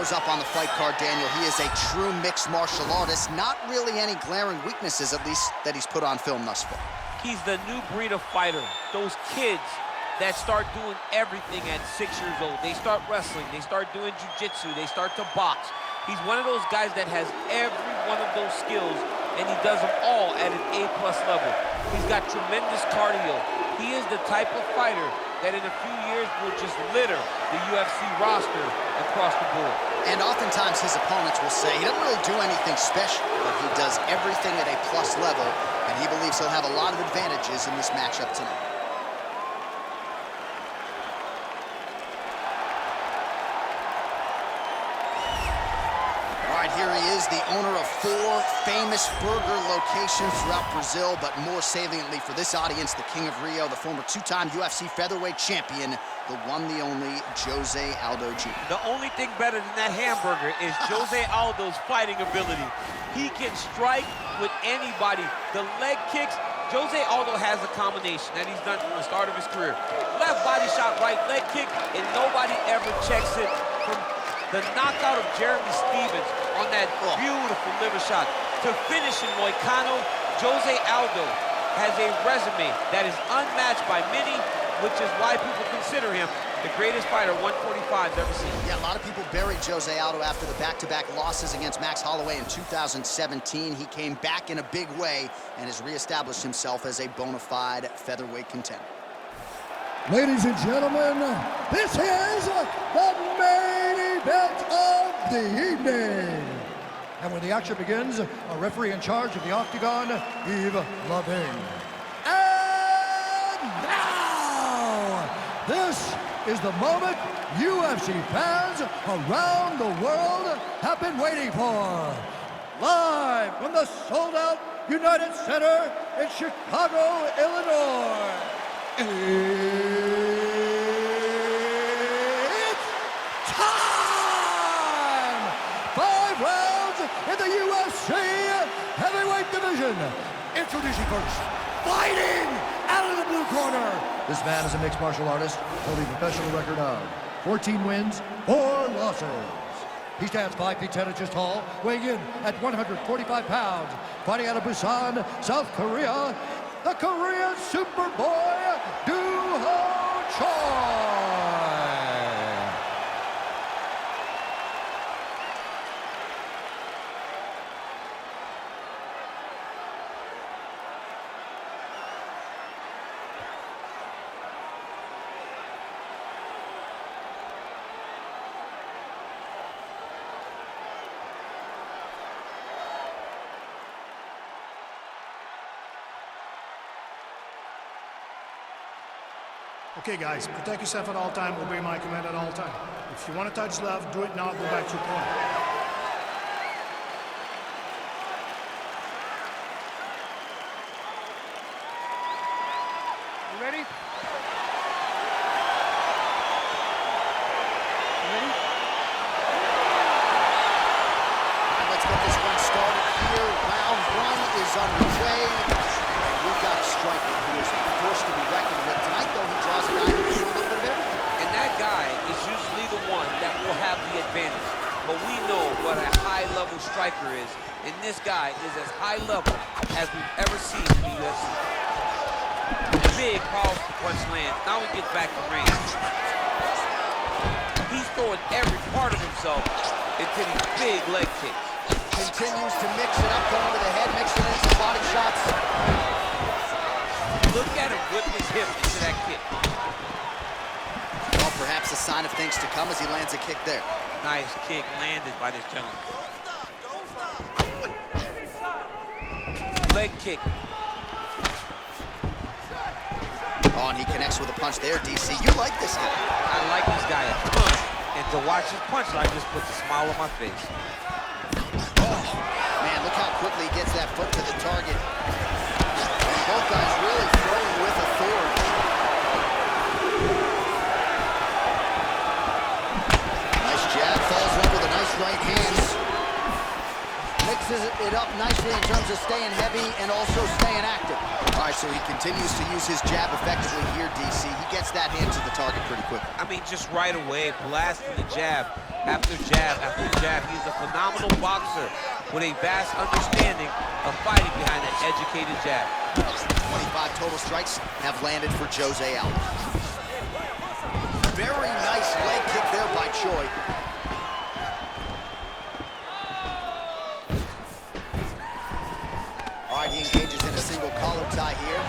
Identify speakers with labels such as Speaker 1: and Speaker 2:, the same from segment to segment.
Speaker 1: shows up on the fight card, Daniel. He is a true mixed martial artist. Not really any glaring weaknesses, at least, that he's put on film thus far.
Speaker 2: He's the new breed of fighter. Those kids that start doing everything at 6 years old. They start wrestling, they start doing jiu-jitsu, they start to box. He's one of those guys that has every one of those skills, and he does them all at an A+ level. He's got tremendous cardio. He is the type of fighter that in a few years will just litter the UFC roster across the board.
Speaker 1: And oftentimes his opponents will say he doesn't really do anything special, but he does everything at A+ level, and he believes he'll have a lot of advantages in this matchup tonight. Here he is, the owner of 4 famous burger locations throughout Brazil, but more saliently for this audience, the King of Rio, the former 2-time UFC featherweight champion, the one, the only, Jose Aldo Jr.
Speaker 2: The only thing better than that hamburger is Jose Aldo's fighting ability. He can strike with anybody. The leg kicks, Jose Aldo has a combination that he's done from the start of his career. Left body shot, right leg kick, and nobody ever checks it. From the knockout of Jeremy Stevens on that beautiful liver shot to finish in Moicano, Jose Aldo has a resume that is unmatched by many, which is why people consider him the greatest fighter 145's ever seen.
Speaker 1: Yeah, a lot of people buried Jose Aldo after the back-to-back losses against Max Holloway in 2017. He came back in a big way and has reestablished himself as a bona fide featherweight contender.
Speaker 3: Ladies and gentlemen, this is the main event of the evening. And when the action begins, a referee in charge of the Octagon, Yves Lavigne. And now, this is the moment UFC fans around the world have been waiting for. Live from the sold-out United Center in Chicago, Illinois. It's time! 5 rounds in the UFC heavyweight division. Introducing first, fighting out of the blue corner. This man is a mixed martial artist holding a professional record of 14 wins, 4 losses. He stands 5 feet 10 inches tall, weighing in at 145 pounds, fighting out of Busan, South Korea, the Korean Superboy, Do-Ho Choi.
Speaker 4: Okay, guys, protect yourself at all time, obey my command at all time. If you want to touch left, do it now, go back to your corner. You ready? You ready?
Speaker 1: Let's get this one started here. Round 1 is underway. We've got a striker who is forced to be reckoned with. Tonight, though, he draws a guy who can do a little bit of everything.
Speaker 2: And that guy is usually the one that will have the advantage. But we know what a high-level striker is, and this guy is as high level as we've ever seen in the UFC. Big, powerful punch lands. Now he gets back to range. He's throwing every part of himself into these big leg kicks.
Speaker 1: Continues to mix it up, going to the head, mixing in some body shots.
Speaker 2: Look at him whip his hip into that kick.
Speaker 1: Well, perhaps a sign of things to come as he lands a kick there.
Speaker 2: Nice kick landed by this gentleman. Leg kick.
Speaker 1: Oh, and he connects with a punch there, DC. You like this guy.
Speaker 2: I like this guy a ton. And to watch his punch line just puts a smile on my face.
Speaker 1: Oh, man, look how quickly he gets that foot to the target. And both guys really throwing with authority. Nice jab, follows up with a nice right hand. Mix mixes it up nicely in terms of staying heavy and also staying active. All right, so he continues to use his jab effectively here, DC. He gets that hand to the target pretty quickly.
Speaker 2: I mean, just right away, blasting the jab after jab after jab. He's a phenomenal boxer with a vast understanding of fighting behind an educated jab.
Speaker 1: 25 total strikes have landed for Jose Aldo. Very nice leg kick there by Choi. All right, he engages in a single collar tie here.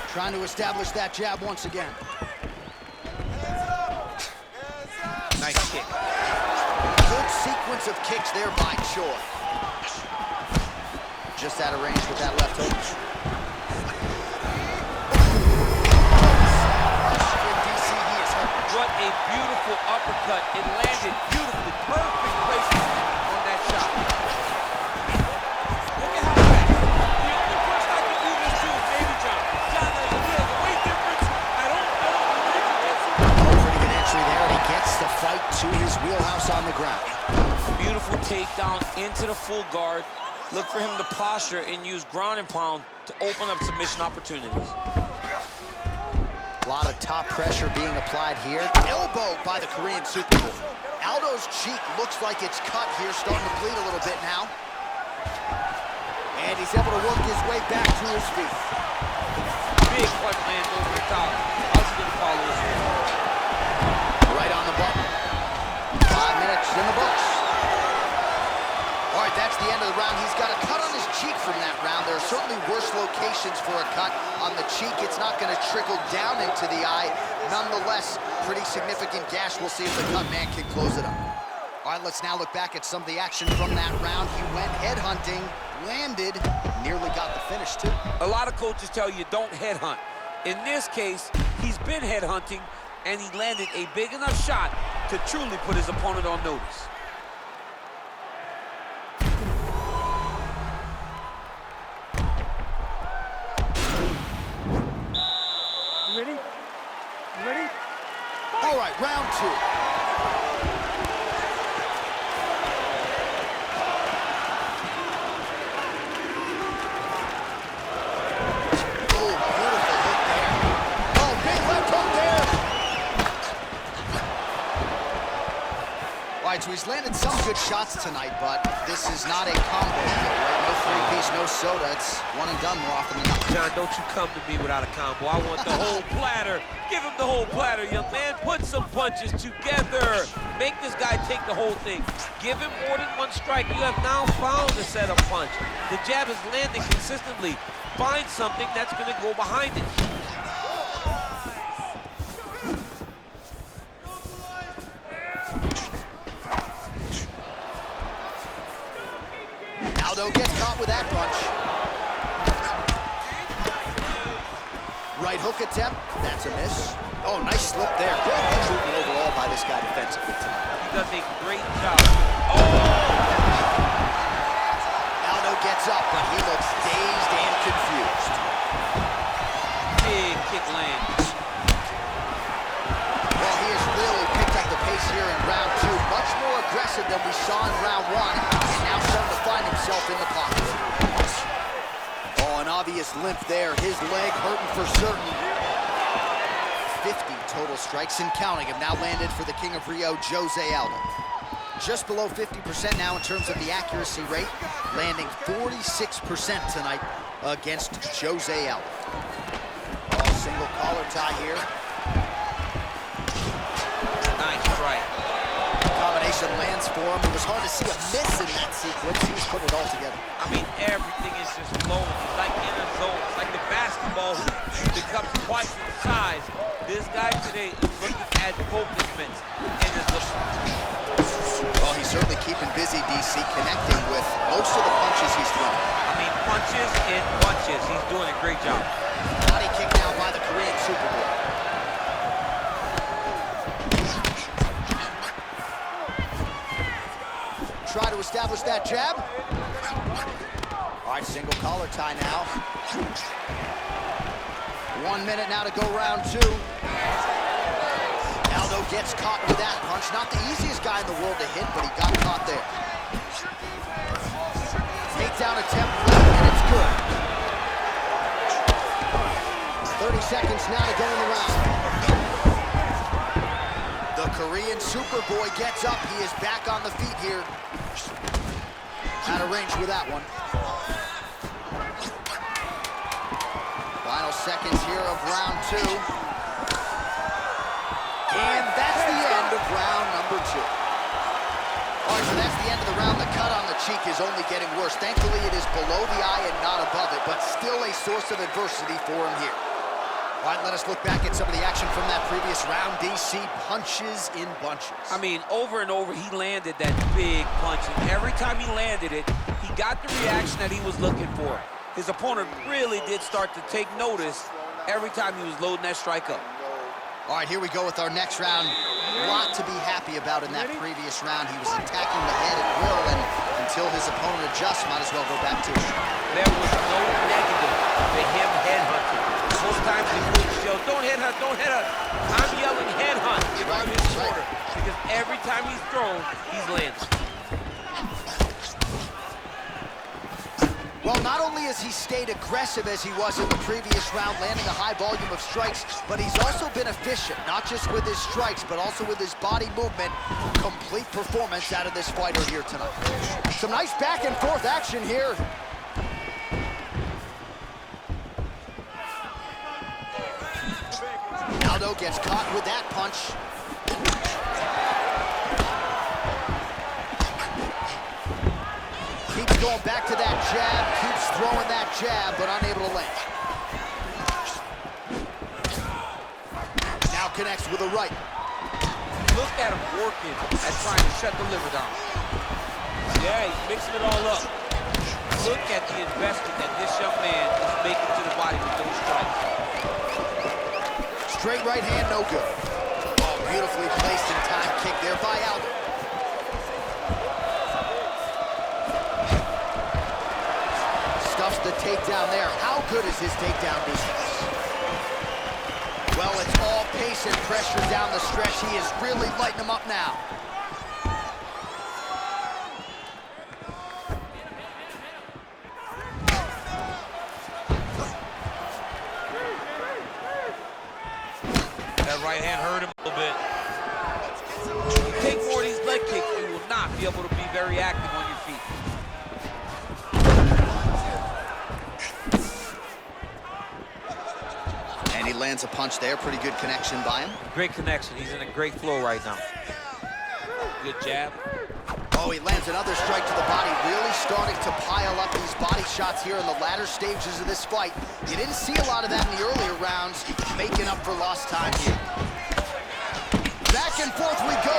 Speaker 1: Trying to establish that jab once again.
Speaker 2: Nice kick.
Speaker 1: Good sequence of kicks there by Choi. Just out of range with that left hook.
Speaker 2: What a beautiful uppercut. It landed beautifully. Perfect placement on that shot. Look at how fast. The only person I can do this to is Baby John. John, he has a weight difference. I don't know
Speaker 1: Oh, pretty good entry there, and he gets the fight to his wheelhouse on the ground.
Speaker 5: Beautiful takedown into the full guard. Look for him to posture and use ground and pound to open up submission opportunities.
Speaker 1: A lot of top pressure being applied here. Elbow by the Korean Superboy. Aldo's cheek looks like it's cut here, starting to bleed a little bit now. And he's able to work his way back to his feet.
Speaker 2: big punch lands over the top. How's he gonna follow this one?
Speaker 1: Right on the button. 5 minutes in the books. All right, that's the end of the round. He's got a cut on his cheek from that round. There are certainly worse locations for a cut on the cheek. It's not going to trickle down into the eye. Nonetheless, pretty significant gash. We'll see if the cut man can close it up. All right, let's now look back at some of the action from that round. He went headhunting, landed, nearly got the finish too.
Speaker 5: A lot of coaches tell you don't headhunt. In this case, he's been headhunting, and he landed a big enough shot to truly put his opponent on notice.
Speaker 2: Ready? Ready?
Speaker 1: All right, round two. All right, so he's landed some good shots tonight, but this is not a combo. Right? No three-piece, no soda. It's one and done more often than not.
Speaker 2: John, don't you come to me without a combo. I want the whole platter. Give him the whole platter, young man. Put some punches together. Make this guy take the whole thing. Give him more than one strike. You have now found a setup punch. The jab is landing consistently. Find something that's going to go behind it.
Speaker 1: Aldo gets caught with that punch. Right hook attempt, that's a miss. Oh, nice slip there. Good treatment overall by this guy defensively tonight.
Speaker 2: He does a great job. Oh!
Speaker 1: Aldo gets up, but he looks dazed and confused.
Speaker 2: Big kick lands.
Speaker 1: Well, he has really picked up the pace here in round two. Much more aggressive than we saw in round one, and now starting to find himself in the pocket. Oh, an obvious limp there. His leg hurting for certain. 50 total strikes and counting have now landed for the King of Rio, Jose Aldo. Just below 50% now in terms of the accuracy rate, landing 46% tonight against Jose Aldo. Oh, single collar tie here.
Speaker 2: Nice strike.
Speaker 1: Combination lands for him. It was hard to see a miss in that sequence. He was putting it all together.
Speaker 2: I mean, everything is just flowing. It's like in a zone. It's like the basketball hoop becomes twice the size. This guy today is looking at movements and is looking.
Speaker 1: Well, he's certainly keeping busy, DC, connecting with most of the punches he's thrown.
Speaker 2: I mean, punches and punches. He's doing a great job.
Speaker 1: Body kick now by the Korean Superboy. Try to establish that jab. All right, single collar tie now. 1 minute now to go round two. Aldo gets caught with that punch. Not the easiest guy in the world to hit, but he got caught there. Takedown attempt, and it's good. 30 seconds now to go in the round. The Korean Superboy gets up. He is back on the feet here. Out of range with that one. Final seconds here of round 2. And that's the end of round number 2. All right, so that's the end of the round. The cut on the cheek is only getting worse. Thankfully, it is below the eye and not above it, but still a source of adversity for him here. All right, let us look back at some of the action from that previous round. DC punches in bunches.
Speaker 5: I mean, over and over, he landed that big punch, and every time he landed it, he got the reaction that he was looking for. His opponent really did start to take notice every time he was loading that strike up.
Speaker 1: All right, here we go with our next round. A lot to be happy about in that previous round. He was attacking the head at will, and until his opponent adjusts, might as well go back to it.
Speaker 2: There was no negative to him headhunting. Most times he would yell, don't headhunt, don't headhunt. I'm yelling headhunt if I'm his shoulder, because every time he's thrown, he's landed.
Speaker 1: Well, not only has he stayed aggressive as he was in the previous round, landing a high volume of strikes, but he's also been efficient, not just with his strikes, but also with his body movement. Complete performance out of this fighter here tonight. Some nice back and forth action here. Aldo gets caught with that punch. Keeps going back to that jab, keeps throwing that jab, but unable to land. Now connects with a right.
Speaker 2: Look at him working at trying to shut the liver down. Yeah, he's mixing it all up. Look at the investment that this young man is making to the body with those strikes.
Speaker 1: Straight right hand, no good. Oh, beautifully placed in time kick there by Aldo. Stuffs the takedown there. How good is his takedown defense? Well, it's all pace and pressure down the stretch. He is really lighting them up now.
Speaker 2: That right hand hurt him a little bit. You take more of these leg kicks, you will not be able to be very active on your feet.
Speaker 1: And he lands a punch there. Pretty good connection by him.
Speaker 2: Great connection. He's in a great flow right now. Good jab.
Speaker 1: Oh, he lands another strike to the body, really starting to pile up these body shots here in the latter stages of this fight. You didn't see a lot of that in the earlier rounds, making up for lost time here. Back and forth we go.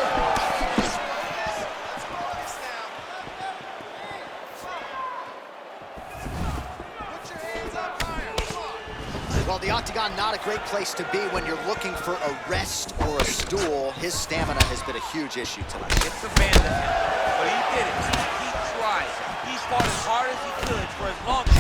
Speaker 1: Well, the octagon, not a great place to be when you're looking for a rest or a stool. His stamina has been a huge issue tonight.
Speaker 2: It's abandoned him, but he did it. He tried. He fought as hard as he could for as long as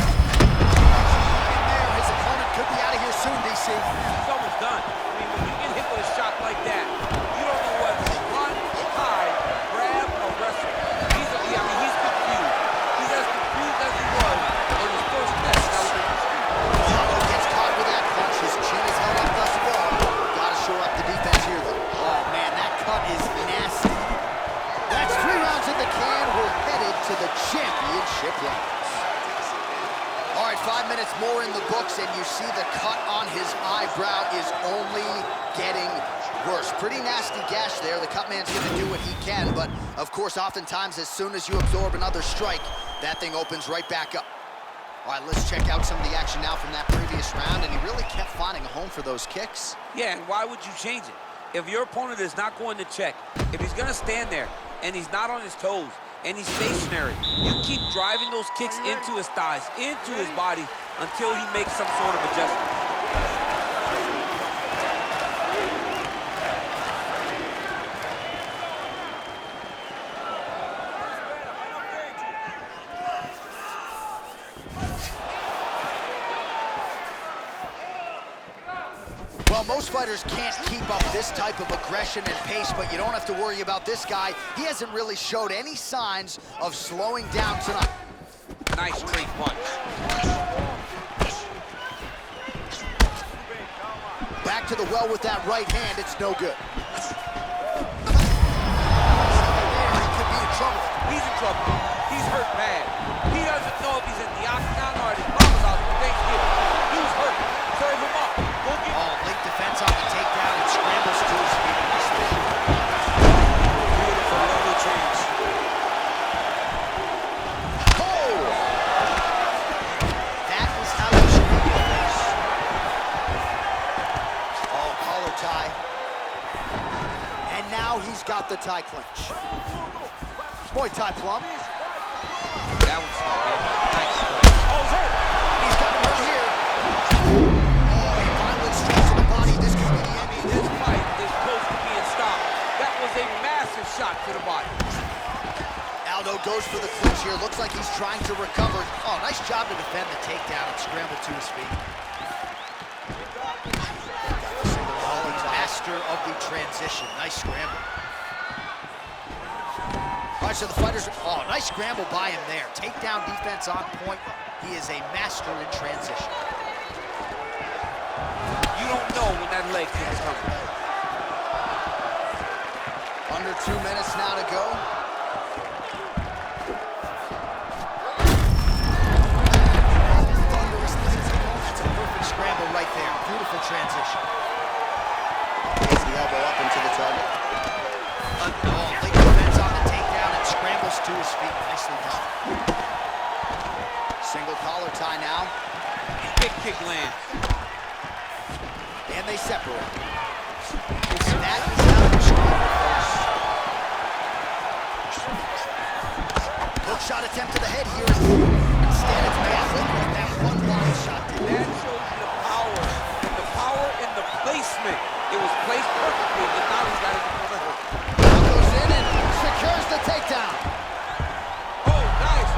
Speaker 1: his opponent could be out of here soon, DC.
Speaker 2: He's almost done. I mean, when you get hit with a shot like that, you don't know whether to run, hide, grab, or wrestle. He's confused. He's as confused as he was on his first match out there in the street.
Speaker 1: Aldo gets caught with that punch. His chin is held up thus far. Gotta shore up the defense here, though. Oh, man, that cut is nasty. That's 3 rounds in the can. We're headed to the championship rounds. All right, 5 minutes more in the books, and you see the cut on his eyebrow is only getting worse. Pretty nasty gash there. The cut man's going to do what he can, but, of course, oftentimes, as soon as you absorb another strike, that thing opens right back up. All right, let's check out some of the action now from that previous round, and he really kept finding a home for those kicks.
Speaker 5: Yeah, and why would you change it? If your opponent is not going to check, if he's going to stand there and he's not on his toes and he's stationary, you keep driving those kicks into his thighs, into his body until he makes some sort of adjustment.
Speaker 1: Well, Well, most fighters can't keep up this type of aggression and pace, but you don't have to worry about this guy. He hasn't really showed any signs of slowing down tonight.
Speaker 5: Nice straight punch.
Speaker 1: Back to the well with that right hand, it's no good. He could be in trouble.
Speaker 5: He's in trouble. He's hurt bad. He doesn't know if he's in the octagon or at his mama's house for Thanksgiving. He's hurt. Serve him up. Go get
Speaker 1: Oh, late defense on the takedown and scrambles to his feet.
Speaker 5: beautiful level change.
Speaker 1: Oh! That is how you scream the face. Oh, collar tie. And now he's got the tie clinch. Muay Thai plum.
Speaker 5: That one's nice.
Speaker 1: Oh, he's hurt. He's got him right here. Oh, violent strikes to the body. This could be the end.
Speaker 5: This fight is close to being stopped. That was a massive shot to the body.
Speaker 1: Aldo goes for the clinch here. Looks like he's trying to recover. Oh, nice job to defend the takedown and scramble to his feet. Master of the transition. Nice scramble. All right, so the fighters, oh, nice scramble by him there. Takedown defense on point. He is a master in transition.
Speaker 5: You don't know when that leg kick is coming.
Speaker 1: Under 2 minutes now to go. That's a perfect scramble right there. Beautiful transition. Takes the elbow up into the target. Oh, late defense on the takedown and scrambles to his feet. Nicely done. Single collar tie now.
Speaker 5: Big kick land.
Speaker 1: And they separate. And that is how you scramble, folks. Hook shot attempt to the head here. Instead, it's made look like that one body shot did.
Speaker 5: That shows you the power in the placement. It was placed perfectly, and now he's got his opponent hurt.
Speaker 1: Now goes in and secures the takedown.
Speaker 5: Oh, nice.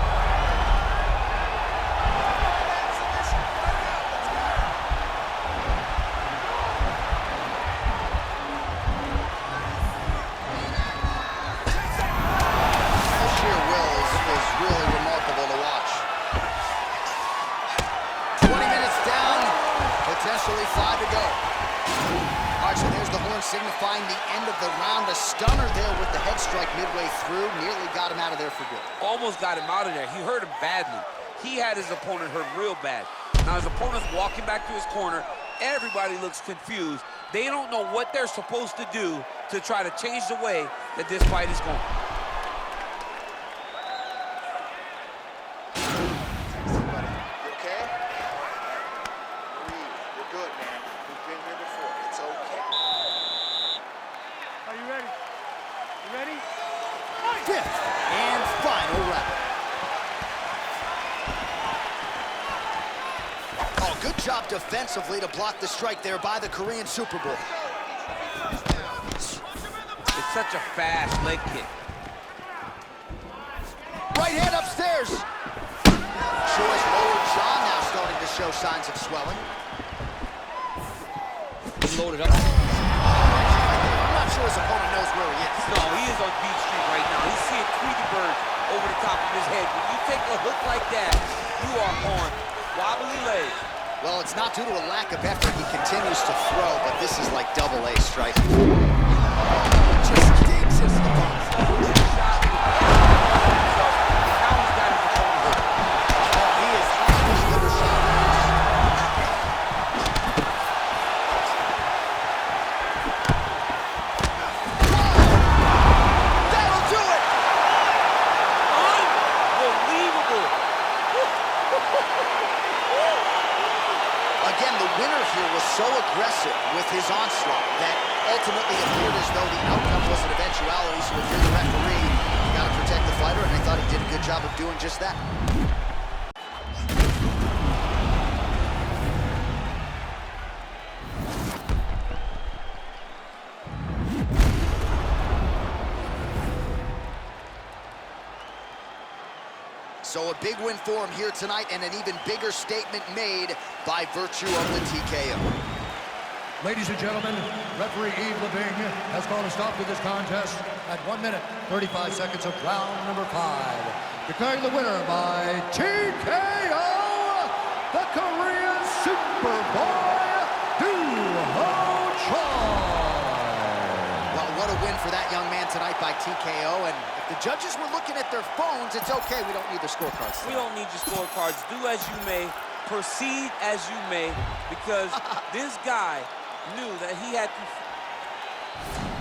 Speaker 1: The sheer will is really remarkable to watch. 20 minutes down, potentially 5 to go. All right, so there's the horn signifying the end of the round. A stunner there with the head strike midway through. Nearly got him out of there for good.
Speaker 5: Almost got him out of there. He hurt him badly. He had his opponent hurt real bad. Now his opponent's walking back to his corner. Everybody looks confused. They don't know what they're supposed to do to try to change the way that this fight is going.
Speaker 1: You okay? Breathe. You're good, man. We've been here before. It's okay.
Speaker 4: Are you ready? You ready?
Speaker 1: Fifth and final round. Oh, good job defensively to block the strike there by the Korean Super Bowl.
Speaker 5: It's such a fast leg kick.
Speaker 1: Right hand upstairs. Choi's lower jaw now starting to show signs of swelling.
Speaker 5: He's loaded up.
Speaker 1: I'm not sure his opponent knows where he is.
Speaker 5: No, he is on Beach Street right now. He's seeing Tweety Bird over the top of his head. When you take a hook like that, you are on wobbly legs.
Speaker 1: Well, it's not due to a lack of effort. He continues to throw, but this is like double-A strike. Just digs his opponent. He is easily the shot. That'll do it!
Speaker 5: Unbelievable.
Speaker 1: Again, the winner here was so aggressive with his onslaught that ultimately appeared as though the outcome was an eventuality. So if you're the referee, you got to protect the fighter, and I thought he did a good job of doing just that. So a big win for him here tonight, and an even bigger statement made by virtue of the TKO.
Speaker 3: Ladies and gentlemen, referee Yves Leving has called a stop to this contest at 1 minute, 35 seconds of round number 5. Declaring the winner by TKO, the Korean Superboy,
Speaker 1: Well, what a win for that young man tonight by TKO. And if the judges were looking at their phones, it's okay. We don't need their scorecards.
Speaker 5: We don't need your scorecards. Do as you may, proceed as you may, because this guy knew that he had to